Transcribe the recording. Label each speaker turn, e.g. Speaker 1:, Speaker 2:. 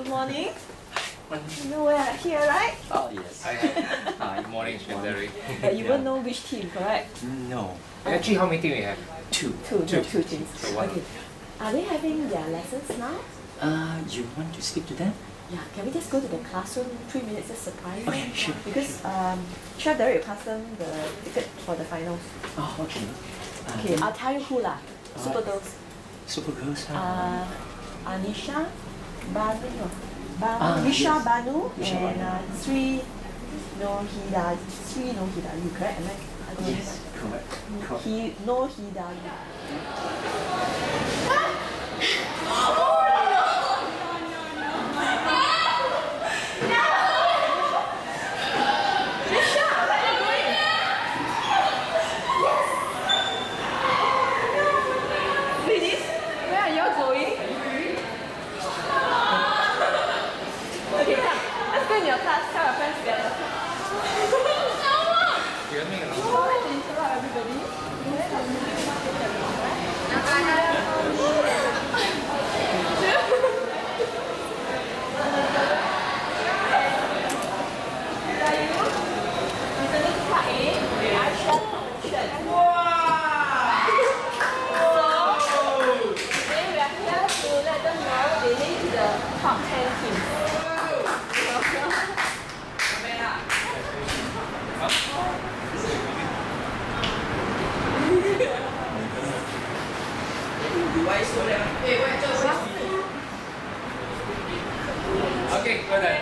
Speaker 1: Good morning. You know we're here, right?
Speaker 2: Oh, yes.
Speaker 3: Hi. Morning, Shendari.
Speaker 1: You won't know which team, correct?
Speaker 2: No.
Speaker 3: Actually, how many teams we have?
Speaker 2: Two.
Speaker 1: Two teams.
Speaker 3: So what?
Speaker 1: Okay. Are they having their lessons now?
Speaker 2: You want to speak to them?
Speaker 1: Yeah, can we just go to the classroom? 3 minutes, just surprise them?
Speaker 2: Okay, sure.
Speaker 1: Because Chef Derek will pass them the ticket for the finals.
Speaker 2: Oh, okay.
Speaker 1: Okay, I'll tell you who lah. Super Girls.
Speaker 2: Supergirls.
Speaker 1: Anisha, Banu, no.
Speaker 2: Ah,
Speaker 1: Nisha
Speaker 2: yes.
Speaker 1: Banu
Speaker 2: Nisha
Speaker 1: and
Speaker 2: Banu.
Speaker 1: Sri Nohida. You correct? Am I don't
Speaker 2: Yes, correct. Correct.
Speaker 1: Nohida. Ladies, where are you all going? Okay, come. Let's go in your class. Tell your friends to get the
Speaker 3: You want me to
Speaker 1: Sorry to interrupt everybody. Listening to part A, I shall competition. So, today we are here to let them know they need the top 10 teams.
Speaker 3: Okay, go then.